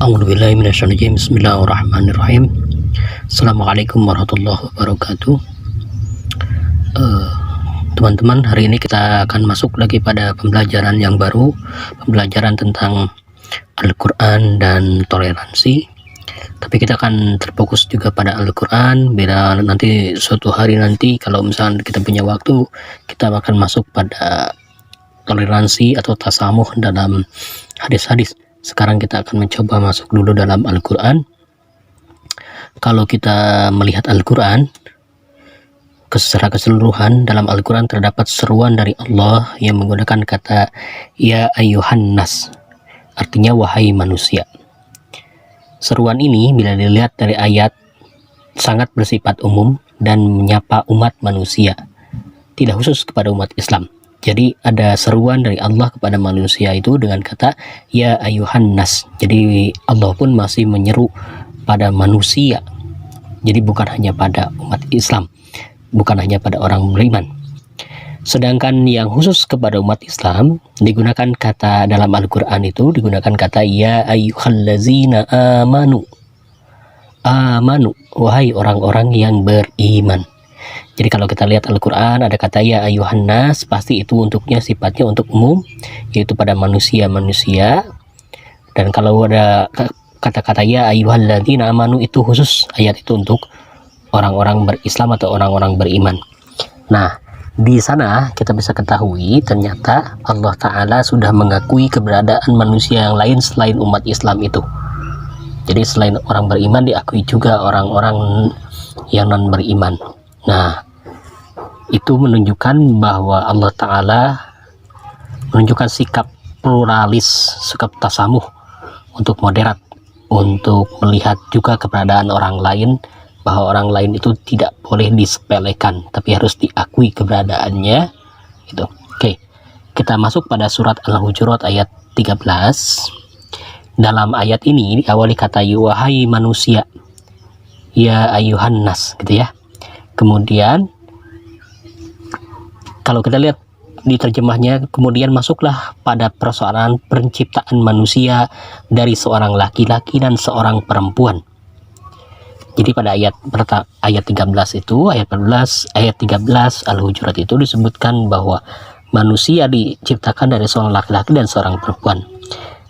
A'udzubillahiminasyaitonirrajim. Bismillahirrahmanirrahim. Assalamualaikum warahmatullahi wabarakatuh. Teman-teman, hari ini kita akan masuk lagi pada pembelajaran yang baru, pembelajaran tentang Al-Quran dan toleransi. Tapi kita akan terfokus juga pada Al-Quran. Bila nanti suatu hari nanti kalau misalnya kita punya waktu, kita akan masuk pada toleransi atau tasamuh dalam hadis-hadis. Sekarang kita akan mencoba masuk dulu dalam Al-Quran. Kalau kita melihat Al-Quran secara keseluruhan, dalam Al-Quran terdapat seruan dari Allah yang menggunakan kata ya ayyuhan nas, artinya wahai manusia. Seruan ini bila dilihat dari ayat sangat bersifat umum dan menyapa umat manusia, tidak khusus kepada umat Islam. Jadi ada seruan dari Allah kepada manusia itu dengan kata ya ayyuhan nas. Jadi Allah pun masih menyeru pada manusia. Jadi bukan hanya pada umat Islam, bukan hanya pada orang beriman. Sedangkan yang khusus kepada umat Islam digunakan kata dalam Al-Quran itu digunakan kata ya ayyuhallazina amanu. Amanu, wahai orang-orang yang beriman. Jadi kalau kita lihat Al-Quran ada kata ya ayyuhan nas, pasti itu untuknya sifatnya untuk umum, yaitu pada manusia-manusia. Dan kalau ada kata-kata ya ayyuhalladzina amanu, itu khusus ayat itu untuk orang-orang berislam atau orang-orang beriman. Nah, di sana kita bisa ketahui ternyata Allah Ta'ala sudah mengakui keberadaan manusia yang lain selain umat Islam itu. Jadi selain orang beriman diakui juga orang-orang yang non beriman. Nah, itu menunjukkan bahwa Allah Ta'ala menunjukkan sikap pluralis, sikap tasamuh, untuk moderat, untuk melihat juga keberadaan orang lain, bahwa orang lain itu tidak boleh disepelekan, tapi harus diakui keberadaannya. Gitu. Oke, kita masuk pada surat Al-Hujurat ayat 13. Dalam ayat ini diawali kata wahai manusia, ya ayyuhan nas, gitu ya. Kemudian kalau kita lihat di terjemahnya, kemudian masuklah pada persoalan penciptaan manusia dari seorang laki-laki dan seorang perempuan. Jadi pada ayat 13 itu, ayat 14, ayat 13 Al-Hujurat itu disebutkan bahwa manusia diciptakan dari seorang laki-laki dan seorang perempuan.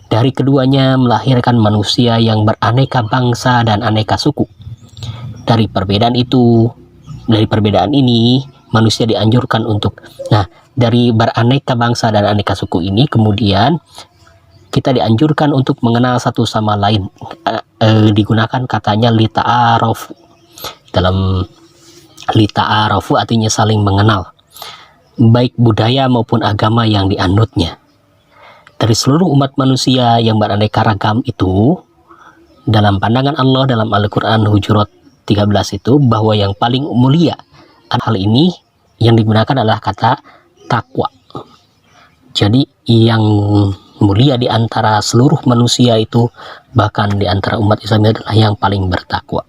Dari keduanya melahirkan manusia yang beraneka bangsa dan aneka suku. Dari perbedaan ini manusia dianjurkan untuk, dari beraneka bangsa dan aneka suku ini kemudian kita dianjurkan untuk mengenal satu sama lain. Digunakan katanya lita'arafu. Dalam lita'arafu artinya saling mengenal, baik budaya maupun agama yang dianutnya. Dari seluruh umat manusia yang beraneka ragam itu, dalam pandangan Allah dalam Al-Quran Hujurat 13 itu, bahwa yang paling mulia hal ini yang digunakan adalah kata takwa. Jadi yang mulia di antara seluruh manusia itu, bahkan di antara umat Islam, adalah yang paling bertakwa.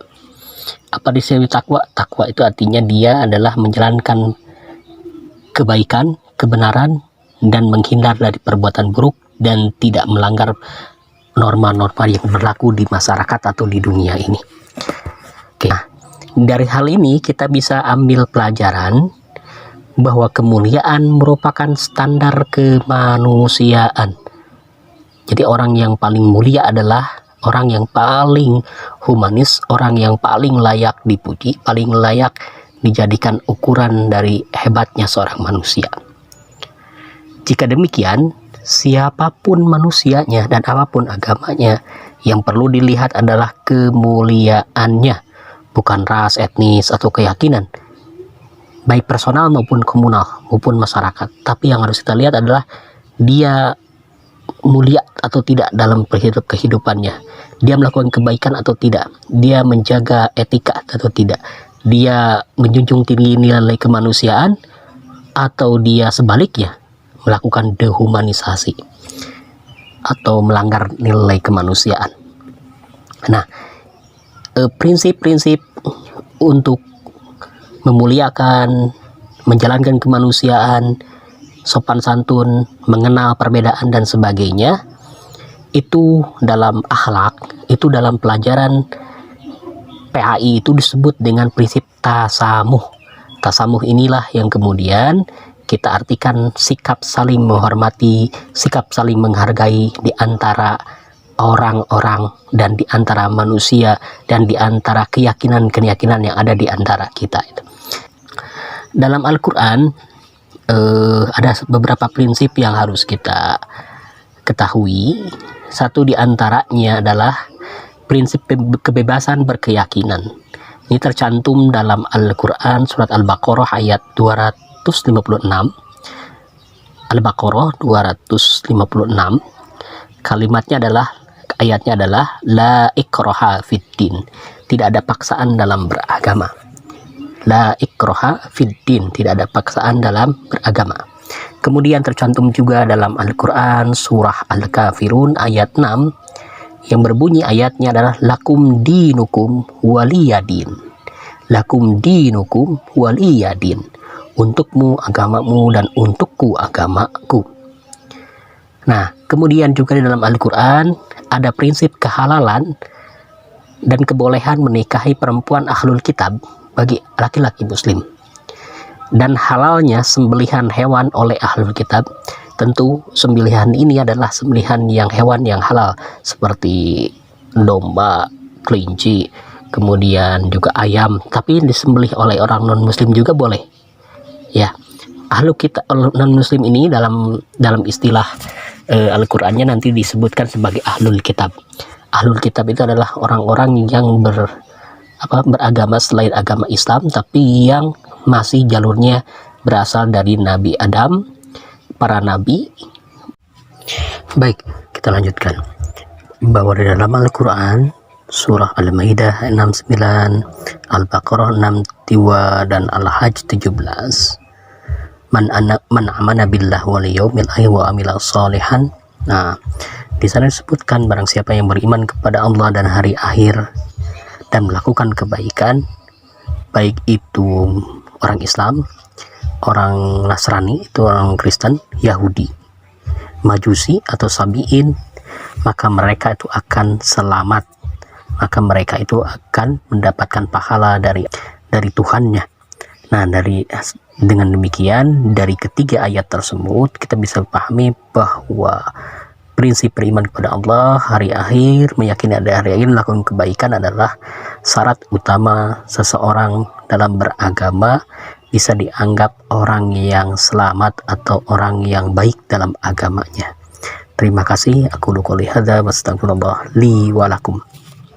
Apa disebut takwa? Takwa itu artinya dia adalah menjalankan kebaikan, kebenaran, dan menghindar dari perbuatan buruk dan tidak melanggar norma-norma yang berlaku di masyarakat atau di dunia ini. Oke. Dari hal ini kita bisa ambil pelajaran bahwa kemuliaan merupakan standar kemanusiaan. Jadi orang yang paling mulia adalah orang yang paling humanis, orang yang paling layak dipuji, paling layak dijadikan ukuran dari hebatnya seorang manusia. Jika demikian, siapapun manusianya dan apapun agamanya, yang perlu dilihat adalah kemuliaannya, bukan ras, etnis, atau keyakinan, baik personal maupun komunal maupun masyarakat. Tapi yang harus kita lihat adalah dia mulia atau tidak dalam kehidupannya, dia melakukan kebaikan atau tidak, dia menjaga etika atau tidak, dia menjunjung tinggi nilai kemanusiaan, atau dia sebaliknya melakukan dehumanisasi atau melanggar nilai kemanusiaan. Nah, prinsip-prinsip untuk memuliakan, menjalankan kemanusiaan, sopan santun, mengenal perbedaan dan sebagainya, itu dalam akhlak, itu dalam pelajaran PAI itu disebut dengan prinsip tasamuh. Tasamuh inilah yang kemudian kita artikan sikap saling menghormati, sikap saling menghargai di antara orang-orang dan di antara manusia dan di antara keyakinan-keyakinan yang ada di antara kita. Dalam Al-Quran ada beberapa prinsip yang harus kita ketahui. Satu di antaranya adalah prinsip kebebasan berkeyakinan. Ini tercantum dalam Al-Quran surat Al-Baqarah ayat 256. Al-Baqarah 256. Ayatnya adalah la ikraha fiddin. Tidak ada paksaan dalam beragama. La ikraha fiddin, tidak ada paksaan dalam beragama. Kemudian tercantum juga dalam Al-Quran surah Al-Kafirun ayat 6 yang berbunyi ayatnya adalah lakum dinukum waliyadin. Lakum dinukum waliyadin. Untukmu agamamu dan untukku agamaku. Nah, kemudian juga di dalam Al-Quran ada prinsip kehalalan dan kebolehan menikahi perempuan ahlul kitab bagi laki-laki muslim. Dan halalnya sembelihan hewan oleh ahlul kitab. Tentu sembelihan ini adalah sembelihan yang hewan yang halal seperti domba, kelinci, kemudian juga ayam, tapi disembelih oleh orang non muslim juga boleh. Ya, ahlul kitab non muslim ini dalam istilah Al-Qur'annya nanti disebutkan sebagai ahlul kitab. Ahlul kitab itu adalah orang-orang yang beragama selain agama Islam, tapi yang masih jalurnya berasal dari Nabi Adam, para nabi. Baik, kita lanjutkan. Bahwa di dalam Al-Quran surah Al-Maidah 69, Al-Baqarah 62 dan Al-Hajj 17, man amana billah wal yaumil akhir wa amila sholihan. Nah, di sana disebutkan barang siapa yang beriman kepada Allah dan hari akhir dan melakukan kebaikan, baik itu orang Islam, orang Nasrani, itu orang Kristen, Yahudi, Majusi atau Sabiin, maka mereka itu akan selamat, maka mereka itu akan mendapatkan pahala dari Tuhannya. Nah, dengan demikian dari ketiga ayat tersebut kita bisa pahami bahwa prinsip beriman kepada Allah, hari akhir, meyakini ada hari akhir, melakukan kebaikan adalah syarat utama seseorang dalam beragama bisa dianggap orang yang selamat atau orang yang baik dalam agamanya. Terima kasih. Aku qouli hadza wa astaghfirullah li wa lakum.